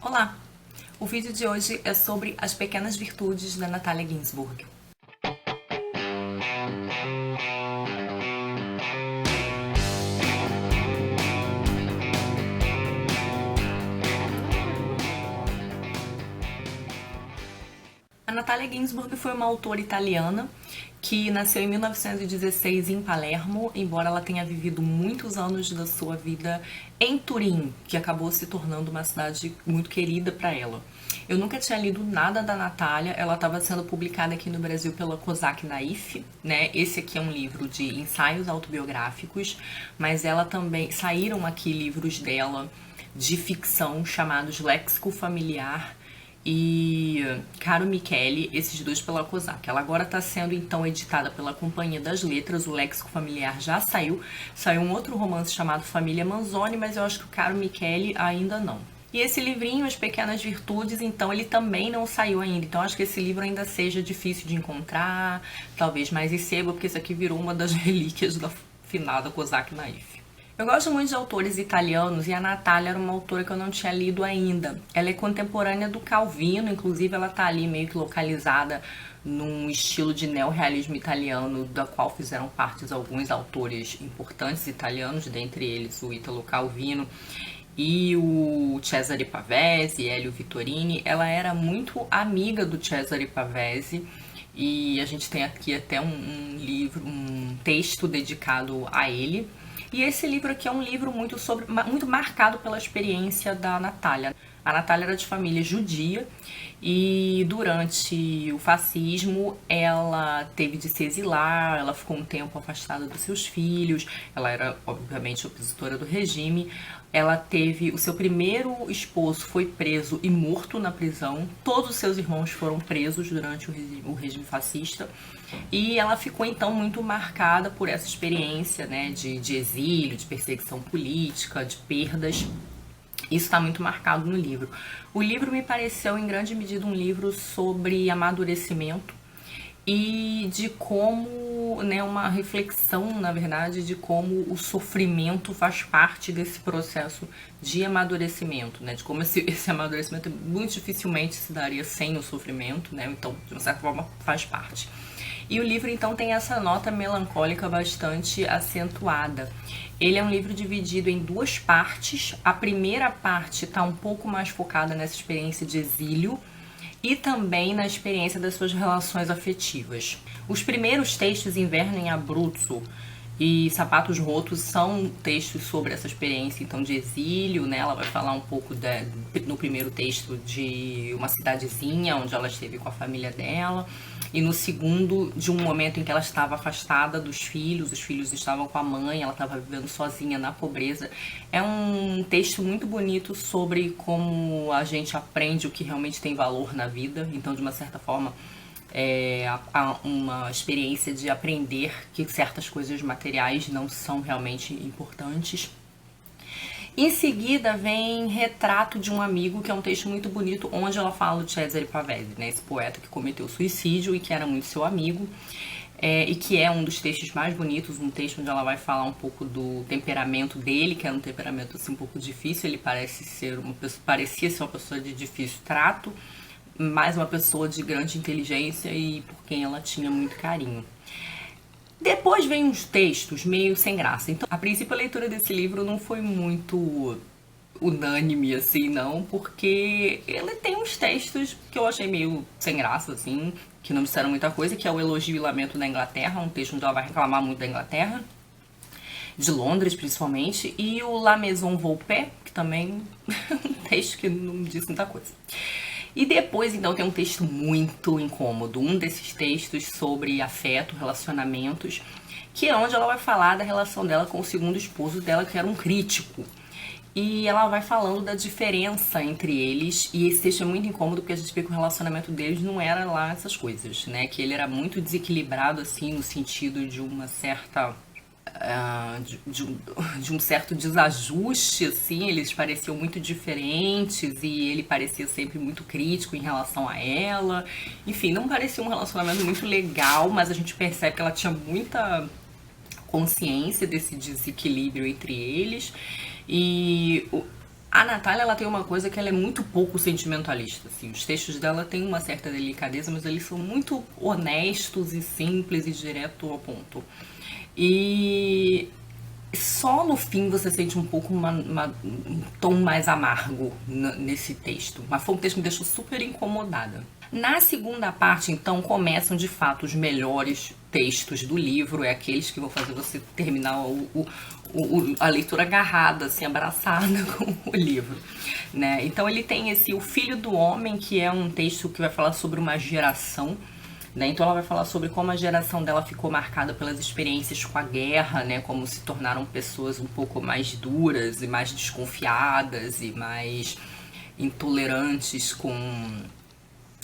Olá! O vídeo de hoje é sobre as pequenas virtudes da Natalia Ginzburg. A Natalia Ginzburg foi uma autora italiana que nasceu em 1916 em Palermo, embora ela tenha vivido muitos anos da sua vida em Turim, que acabou se tornando uma cidade muito querida para ela. Eu nunca tinha lido nada da Natalia, ela estava sendo publicada aqui no Brasil pela Kozak Naif, né? Esse aqui é um livro de ensaios autobiográficos, mas ela também saíram aqui livros dela de ficção chamados Léxico Familiar e Caro Michele, esses dois pela Kozak. Ela agora está sendo então editada pela Companhia das Letras, o Léxico Familiar já saiu um outro romance chamado Família Manzoni, mas eu acho que o Caro Michele ainda não. E esse livrinho, As Pequenas Virtudes, então ele também não saiu ainda, então acho que esse livro ainda seja difícil de encontrar, talvez mais em sebo, porque isso aqui virou uma das relíquias da finada Kozak Naif. Eu gosto muito de autores italianos e a Natalia era uma autora que eu não tinha lido ainda. Ela é contemporânea do Calvino, inclusive ela tá ali meio que localizada num estilo de neorrealismo italiano, da qual fizeram parte alguns autores importantes italianos, dentre eles o Italo Calvino e o Cesare Pavese, Elio Vittorini. Ela era muito amiga do Cesare Pavese e a gente tem aqui até um texto dedicado a ele. E esse livro aqui é um livro muito marcado pela experiência da Natalia. A Natalia era de família judia e durante o fascismo ela teve de se exilar, ela ficou um tempo afastada dos seus filhos, ela era obviamente opositora do regime. Ela teve, o seu primeiro esposo foi preso e morto na prisão, todos os seus irmãos foram presos durante o regime fascista, e ela ficou então muito marcada por essa experiência, né, de exílio, de perseguição política, de perdas. Isso está muito marcado no livro. O livro me pareceu em grande medida um livro sobre amadurecimento e de como, né, uma reflexão, na verdade, de como o sofrimento faz parte desse processo de amadurecimento, né, de como esse amadurecimento muito dificilmente se daria sem o sofrimento, né, então, de uma certa forma, faz parte. E o livro, então, tem essa nota melancólica bastante acentuada. Ele é um livro dividido em duas partes. A primeira parte está um pouco mais focada nessa experiência de exílio e também na experiência das suas relações afetivas. Os primeiros textos, Inverno em Abruzzo e Sapatos Rotos, são textos sobre essa experiência então de exílio, né? Ela vai falar um pouco no primeiro texto de uma cidadezinha onde ela esteve com a família dela, e no segundo de um momento em que ela estava afastada dos filhos, os filhos estavam com a mãe, ela estava vivendo sozinha na pobreza. É um texto muito bonito sobre como a gente aprende o que realmente tem valor na vida, então de uma certa forma uma experiência de aprender que certas coisas materiais não são realmente importantes. Em seguida vem Retrato de um Amigo, que é um texto muito bonito, onde ela fala do Cesare Pavese, né, esse poeta que cometeu suicídio e que era muito seu amigo, e que é um dos textos mais bonitos, um texto onde ela vai falar um pouco do temperamento dele, que era um temperamento assim, um pouco difícil. Ele parecia ser uma pessoa de difícil trato, mas uma pessoa de grande inteligência e por quem ela tinha muito carinho. Depois vem uns textos meio sem graça. Então, a princípio, a leitura desse livro não foi muito unânime, assim, não, porque ele tem uns textos que eu achei meio sem graça, assim, que não disseram muita coisa, que é o Elogio e Lamento da Inglaterra, um texto onde ela vai reclamar muito da Inglaterra, de Londres, principalmente, e o La Maison Volpet, que também é um texto que não diz muita coisa. E depois, então, tem um texto muito incômodo, um desses textos sobre afeto, relacionamentos, que é onde ela vai falar da relação dela com o segundo esposo dela, que era um crítico. E ela vai falando da diferença entre eles, e esse texto é muito incômodo porque a gente vê que o relacionamento deles não era lá essas coisas, né? Que ele era muito desequilibrado, assim, no sentido de uma certa... de um certo desajuste, assim, eles pareciam muito diferentes e ele parecia sempre muito crítico em relação a ela. Enfim, não parecia um relacionamento muito legal, mas a gente percebe que ela tinha muita consciência desse desequilíbrio entre eles. E A Natália, ela tem uma coisa que ela é muito pouco sentimentalista, assim. Os textos dela têm uma certa delicadeza, mas eles são muito honestos e simples e direto ao ponto. E só no fim você sente um pouco um tom mais amargo nesse texto. Mas foi um texto que me deixou super incomodada. Na segunda parte, então, começam de fato os melhores textos do livro. É aqueles que vão fazer você terminar a leitura agarrada, assim, abraçada com o livro, né? Então ele tem esse O Filho do Homem, que é um texto que vai falar sobre uma geração, né? Então ela vai falar sobre como a geração dela ficou marcada pelas experiências com a guerra, né? Como se tornaram pessoas um pouco mais duras e mais desconfiadas e mais intolerantes com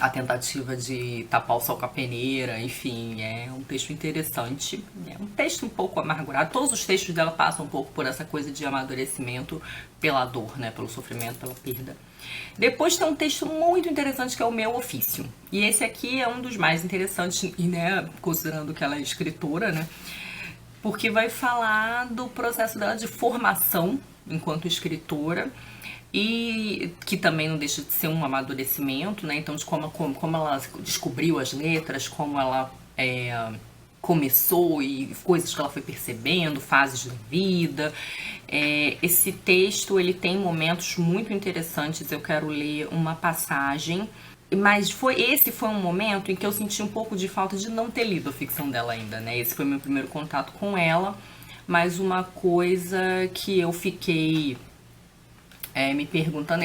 a tentativa de tapar o sol com a peneira. Enfim, é um texto interessante, é um texto um pouco amargurado. Todos os textos dela passam um pouco por essa coisa de amadurecimento pela dor, né? Pelo sofrimento, pela perda. Depois tem um texto muito interessante que é O Meu Ofício. E esse aqui é um dos mais interessantes, né, considerando que ela é escritora, né? Porque vai falar do processo dela de formação enquanto escritora, e que também não deixa de ser um amadurecimento, né? Então, de como ela descobriu as letras, como ela começou e coisas que ela foi percebendo, fases da vida. Esse texto, ele tem momentos muito interessantes. Eu quero ler uma passagem, mas esse foi um momento em que eu senti um pouco de falta de não ter lido a ficção dela ainda, né? Esse foi meu primeiro contato com ela, mas uma coisa que eu fiquei me perguntando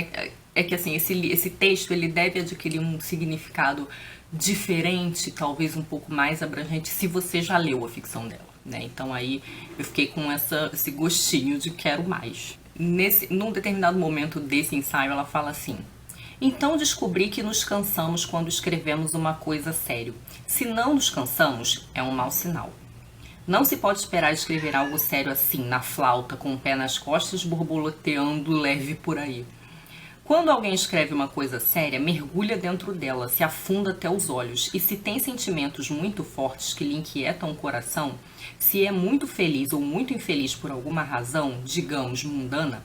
é que assim, esse texto ele deve adquirir um significado diferente, talvez um pouco mais abrangente, se você já leu a ficção dela, né? Então aí eu fiquei com esse gostinho de quero mais. Num determinado momento desse ensaio, ela fala assim: então descobri que nos cansamos quando escrevemos uma coisa sério. Se não nos cansamos, é um mau sinal. Não se pode esperar escrever algo sério assim, na flauta, com o pé nas costas, borboleteando leve por aí. Quando alguém escreve uma coisa séria, mergulha dentro dela, se afunda até os olhos, e se tem sentimentos muito fortes que lhe inquietam o coração, se é muito feliz ou muito infeliz por alguma razão, digamos, mundana,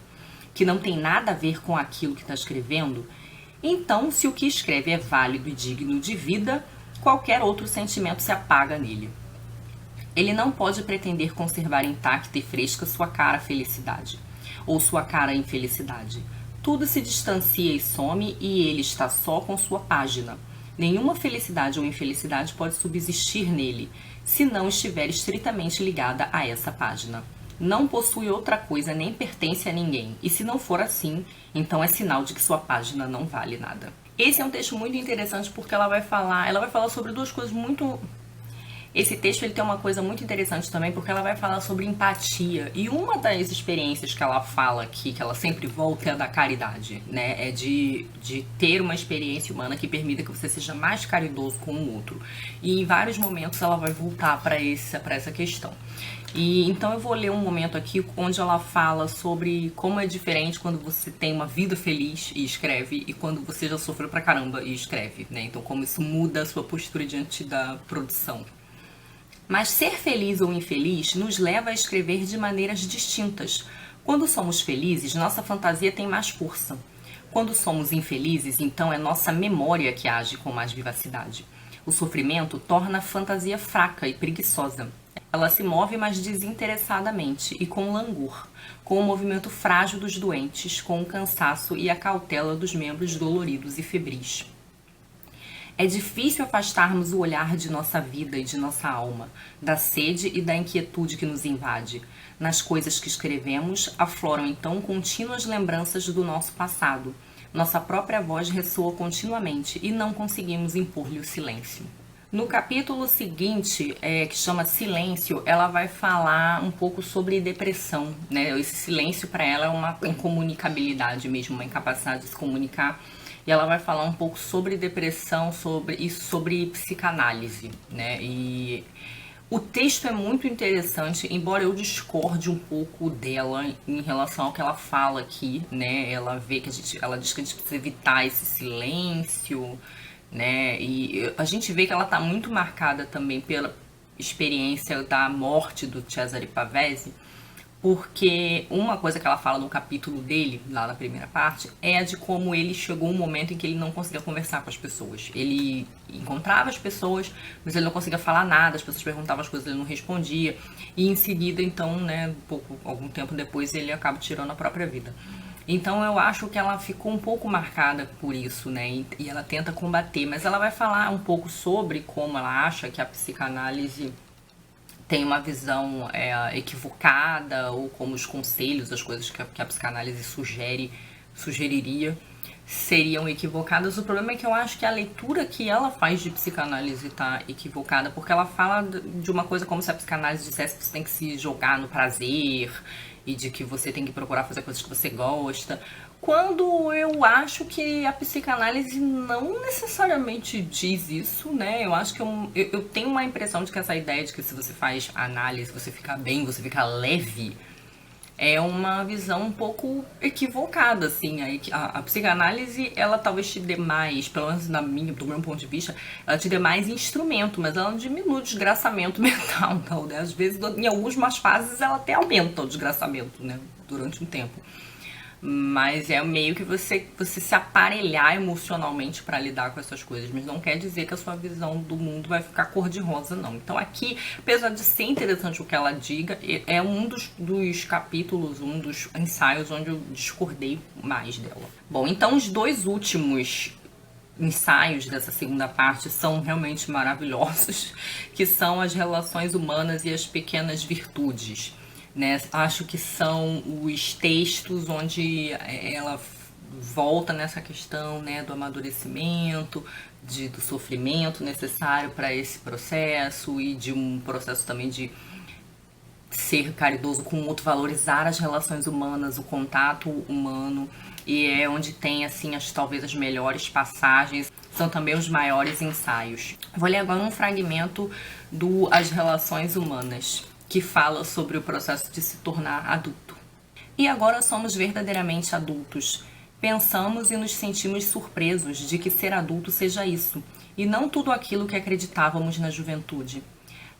que não tem nada a ver com aquilo que está escrevendo, então, se o que escreve é válido e digno de vida, qualquer outro sentimento se apaga nele. Ele não pode pretender conservar intacta e fresca sua cara felicidade, ou sua cara infelicidade. Tudo se distancia e some, e ele está só com sua página. Nenhuma felicidade ou infelicidade pode subsistir nele, se não estiver estritamente ligada a essa página. Não possui outra coisa nem pertence a ninguém, e se não for assim, então é sinal de que sua página não vale nada. Esse é um texto muito interessante porque ela vai falar sobre duas coisas muito... Esse texto ele tem uma coisa muito interessante também, porque ela vai falar sobre empatia. E uma das experiências que ela fala aqui, que ela sempre volta, é a da caridade, né? É de ter uma experiência humana que permita que você seja mais caridoso com o outro. E em vários momentos ela vai voltar para essa questão. E então eu vou ler um momento aqui onde ela fala sobre como é diferente quando você tem uma vida feliz e escreve, e quando você já sofreu pra caramba e escreve, né? Então como isso muda a sua postura diante da produção. Mas ser feliz ou infeliz nos leva a escrever de maneiras distintas. Quando somos felizes, nossa fantasia tem mais força. Quando somos infelizes, então é nossa memória que age com mais vivacidade. O sofrimento torna a fantasia fraca e preguiçosa. Ela se move mais desinteressadamente e com langor, com o movimento frágil dos doentes, com o cansaço e a cautela dos membros doloridos e febris. É difícil afastarmos o olhar de nossa vida e de nossa alma, da sede e da inquietude que nos invade. Nas coisas que escrevemos, afloram então contínuas lembranças do nosso passado. Nossa própria voz ressoa continuamente e não conseguimos impor-lhe o silêncio. No capítulo seguinte, que chama Silêncio, ela vai falar um pouco sobre depressão, né? Esse silêncio para ela é uma incomunicabilidade mesmo, uma incapacidade de se comunicar. E ela vai falar um pouco sobre depressão e sobre psicanálise, né? E o texto é muito interessante, embora eu discorde um pouco dela em relação ao que ela fala aqui, né? Ela diz que a gente precisa evitar esse silêncio, né? E a gente vê que ela está muito marcada também pela experiência da morte do Cesare Pavese, porque uma coisa que ela fala no capítulo dele, lá na primeira parte, é a de como ele chegou um momento em que ele não conseguia conversar com as pessoas. Ele encontrava as pessoas, mas ele não conseguia falar nada, as pessoas perguntavam as coisas, ele não respondia. E em seguida, então, né, algum tempo depois, ele acaba tirando a própria vida. Então eu acho que ela ficou um pouco marcada por isso, né? E ela tenta combater, mas ela vai falar um pouco sobre como ela acha que a psicanálise tem uma visão equivocada, ou como os conselhos, as coisas que a psicanálise sugeriria seriam equivocadas. O problema é que eu acho que a leitura que ela faz de psicanálise tá equivocada, porque ela fala de uma coisa como se a psicanálise dissesse que você tem que se jogar no prazer e de que você tem que procurar fazer coisas que você gosta, quando eu acho que a psicanálise não necessariamente diz isso, né? Eu acho que eu tenho uma impressão de que essa ideia de que se você faz análise, você fica bem, você fica leve, é uma visão um pouco equivocada, assim. A psicanálise, ela talvez te dê mais, pelo menos do meu ponto de vista, ela te dê mais instrumento, mas ela não diminui o desgraçamento mental, não, né? Às vezes, em algumas fases, ela até aumenta o desgraçamento, né? Durante um tempo. Mas é meio que você se aparelhar emocionalmente para lidar com essas coisas. Mas não quer dizer que a sua visão do mundo vai ficar cor-de-rosa, não. Então aqui, apesar de ser interessante o que ela diga, é um dos capítulos, um dos ensaios onde eu discordei mais dela. Bom, então os dois últimos ensaios dessa segunda parte são realmente maravilhosos, que são as relações humanas e as pequenas virtudes. Né? Acho que são os textos onde ela volta nessa questão, né, do amadurecimento, do sofrimento necessário para esse processo e de um processo também de ser caridoso com o outro, valorizar as relações humanas, o contato humano, e é onde tem, assim, talvez as melhores passagens, são também os maiores ensaios. Vou ler agora um fragmento do As Relações Humanas, que fala sobre o processo de se tornar adulto. E agora somos verdadeiramente adultos. Pensamos e nos sentimos surpresos de que ser adulto seja isso, e não tudo aquilo que acreditávamos na juventude.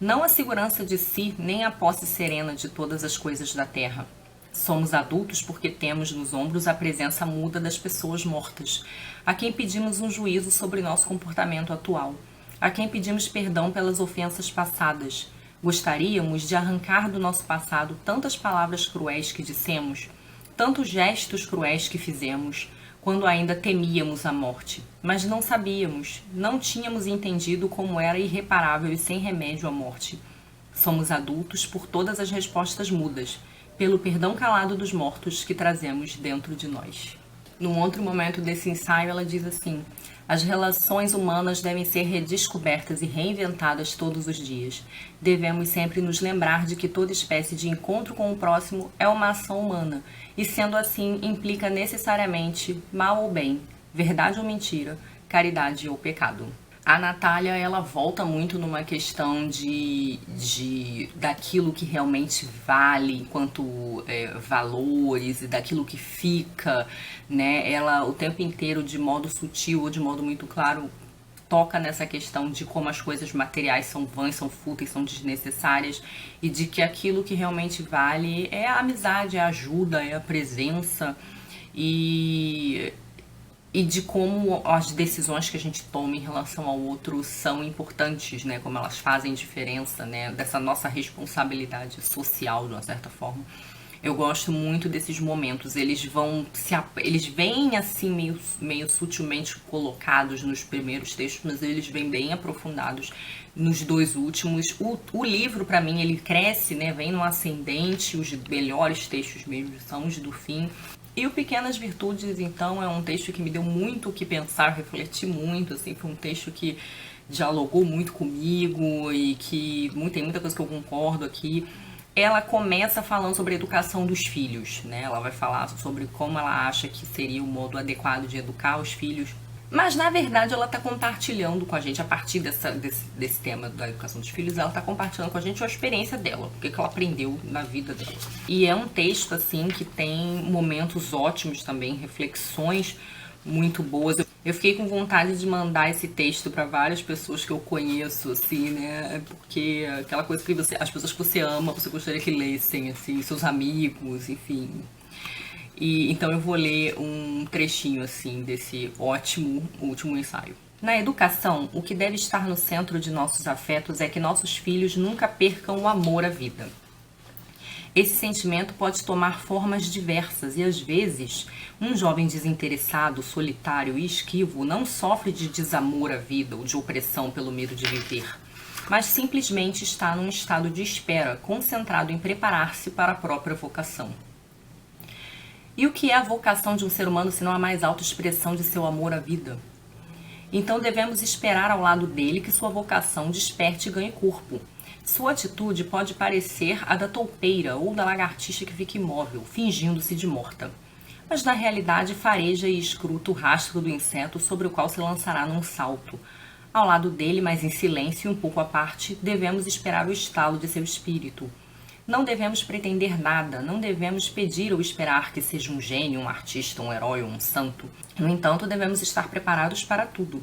Não a segurança de si, nem a posse serena de todas as coisas da terra. Somos adultos porque temos nos ombros a presença muda das pessoas mortas, a quem pedimos um juízo sobre nosso comportamento atual, a quem pedimos perdão pelas ofensas passadas. Gostaríamos de arrancar do nosso passado tantas palavras cruéis que dissemos, tantos gestos cruéis que fizemos, quando ainda temíamos a morte. Mas não sabíamos, não tínhamos entendido como era irreparável e sem remédio a morte. Somos adultos por todas as respostas mudas, pelo perdão calado dos mortos que trazemos dentro de nós. Num outro momento desse ensaio, ela diz assim: as relações humanas devem ser redescobertas e reinventadas todos os dias. Devemos sempre nos lembrar de que toda espécie de encontro com o próximo é uma ação humana, e sendo assim, implica necessariamente mal ou bem, verdade ou mentira, caridade ou pecado. A Natália, ela volta muito numa questão daquilo que realmente vale enquanto valores e daquilo que fica, né? Ela o tempo inteiro, de modo sutil ou de modo muito claro, toca nessa questão de como as coisas materiais são vãs, são fúteis, são desnecessárias, e de que aquilo que realmente vale é a amizade, é a ajuda, é a presença, e de como as decisões que a gente toma em relação ao outro são importantes, né? Como elas fazem diferença, né? Dessa nossa responsabilidade social, de uma certa forma. Eu gosto muito desses momentos. Eles vêm assim meio sutilmente colocados nos primeiros textos, mas eles vêm bem aprofundados nos dois últimos. O livro, para mim, ele cresce, né? Vem no ascendente. Os melhores textos mesmo são os do fim. E o Pequenas Virtudes, então, é um texto que me deu muito o que pensar, refleti muito, assim, foi um texto que dialogou muito comigo e que tem muita coisa que eu concordo aqui. Ela começa falando sobre a educação dos filhos, né? Ela vai falar sobre como ela acha que seria o modo adequado de educar os filhos. Mas, na verdade, ela está compartilhando com a gente, a partir desse tema da educação dos filhos, ela está compartilhando com a gente a experiência dela, o que ela aprendeu na vida dela. E é um texto, assim, que tem momentos ótimos também, reflexões muito boas. Eu fiquei com vontade de mandar esse texto para várias pessoas que eu conheço, assim, né? Porque aquela coisa que você, as pessoas que você ama, você gostaria que lessem, assim, seus amigos, enfim. E então eu vou ler um trechinho, assim, desse ótimo último ensaio. Na educação, o que deve estar no centro de nossos afetos é que nossos filhos nunca percam o amor à vida. Esse sentimento pode tomar formas diversas e, às vezes, um jovem desinteressado, solitário e esquivo não sofre de desamor à vida ou de opressão pelo medo de viver, mas simplesmente está num estado de espera, concentrado em preparar-se para a própria vocação. E o que é a vocação de um ser humano senão a mais alta expressão de seu amor à vida? Então devemos esperar ao lado dele que sua vocação desperte e ganhe corpo. Sua atitude pode parecer a da toupeira ou da lagartixa que fica imóvel, fingindo-se de morta. Mas na realidade fareja e escruta o rastro do inseto sobre o qual se lançará num salto. Ao lado dele, mas em silêncio e um pouco à parte, devemos esperar o estalo de seu espírito. Não devemos pretender nada, não devemos pedir ou esperar que seja um gênio, um artista, um herói ou um santo. No entanto, devemos estar preparados para tudo.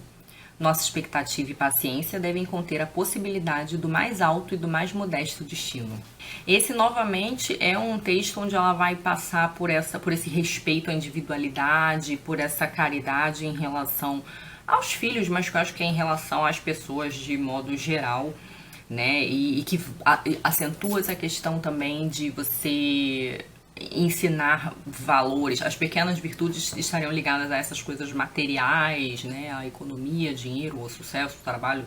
Nossa expectativa e paciência devem conter a possibilidade do mais alto e do mais modesto destino. Esse, novamente, é um texto onde ela vai passar por esse respeito à individualidade, por essa caridade em relação aos filhos, mas que eu acho que é em relação às pessoas de modo geral, né? E que acentua essa questão também de você ensinar valores. As pequenas virtudes estariam ligadas a essas coisas materiais, né? A economia, dinheiro, o sucesso, o trabalho.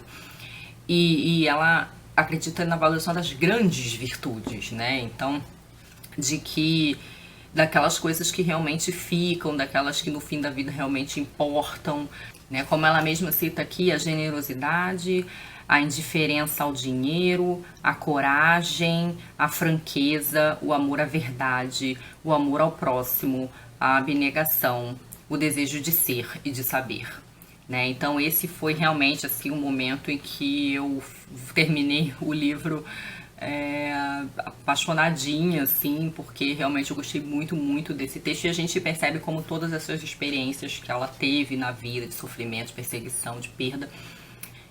E ela acredita na valorização das grandes virtudes, né? Então, de que daquelas coisas que realmente ficam, daquelas que no fim da vida realmente importam, né? Como ela mesma cita aqui, a generosidade, a indiferença ao dinheiro, a coragem, a franqueza, o amor à verdade, o amor ao próximo, a abnegação, o desejo de ser e de saber, né? Então esse foi realmente assim um momento em que eu terminei o livro apaixonadinha, assim, porque realmente eu gostei muito, muito desse texto e a gente percebe como todas essas experiências que ela teve na vida, de sofrimento, de perseguição, de perda,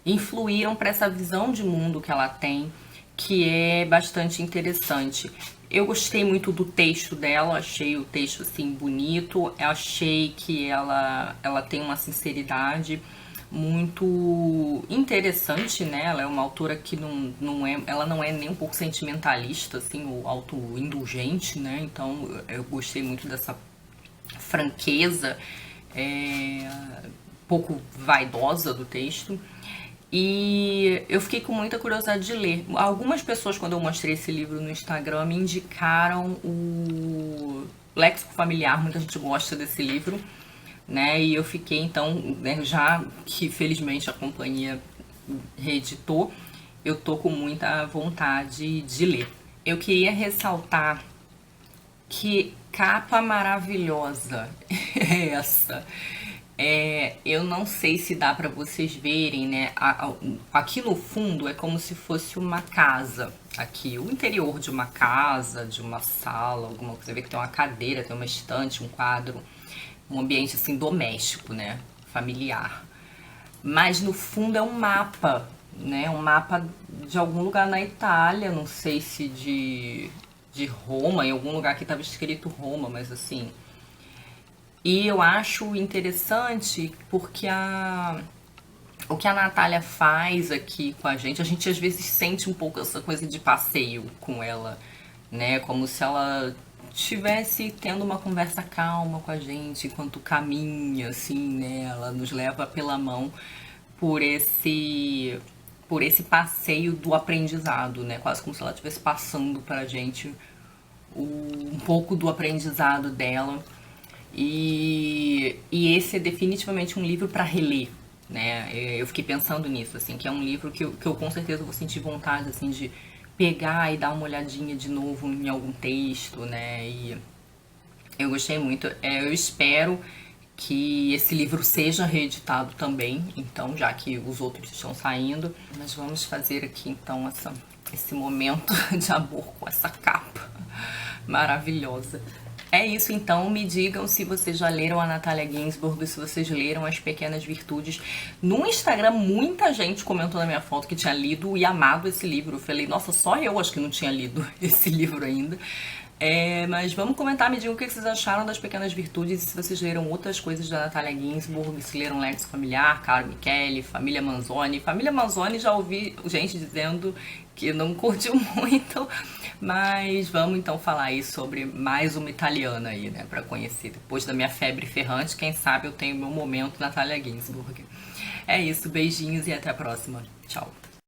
influíram para essa visão de mundo que ela tem, que é bastante interessante. Eu gostei muito do texto dela, achei o texto assim bonito, achei que ela tem uma sinceridade muito interessante, né? Ela é uma autora que ela não é nem um pouco sentimentalista, assim, ou autoindulgente, né? Então eu gostei muito dessa franqueza, pouco vaidosa do texto. E eu fiquei com muita curiosidade de ler. Algumas pessoas, quando eu mostrei esse livro no Instagram, me indicaram o Léxico Familiar. Muita gente gosta desse livro, né? E eu fiquei, então, né, já que felizmente a companhia reeditou, eu tô com muita vontade de ler. Eu queria ressaltar que capa maravilhosa é essa. Eu não sei se dá pra vocês verem, né? Aqui no fundo é como se fosse uma casa. Aqui, o interior de uma casa, de uma sala, alguma coisa. Você vê que tem uma cadeira, tem uma estante, um quadro. Um ambiente assim doméstico, né? Familiar. Mas no fundo é um mapa, né? Um mapa de algum lugar na Itália, não sei se de Roma, em algum lugar que estava escrito Roma, mas assim. E eu acho interessante porque o que a Natália faz aqui com a gente às vezes sente um pouco essa coisa de passeio com ela, né? Como se ela estivesse tendo uma conversa calma com a gente enquanto caminha, assim, né? Ela nos leva pela mão por esse passeio do aprendizado, né? Quase como se ela estivesse passando pra gente um pouco do aprendizado dela. E esse é definitivamente um livro para reler, né? Eu fiquei pensando nisso, assim, que é um livro que eu com certeza vou sentir vontade, assim, de pegar e dar uma olhadinha de novo em algum texto, né? E eu gostei muito. Eu espero que esse livro seja reeditado também, então, já que os outros estão saindo. Mas vamos fazer aqui, então, esse momento de amor com essa capa maravilhosa. É isso, então me digam se vocês já leram a Natalia Ginzburg, se vocês leram As Pequenas Virtudes. No Instagram, muita gente comentou na minha foto que tinha lido e amado esse livro. Eu falei, nossa, só eu acho que não tinha lido esse livro ainda. Mas vamos comentar, me digam o que vocês acharam das Pequenas Virtudes e se vocês leram outras coisas da Natalia Ginzburg, se leram Léxico Familiar, Caro Michele, Família Manzoni. Família Manzoni já ouvi gente dizendo que não curtiu muito, mas vamos então falar aí sobre mais uma italiana aí, né, pra conhecer. Depois da minha febre ferrante, quem sabe eu tenho meu momento Natalia Ginzburg. É isso, beijinhos e até a próxima. Tchau.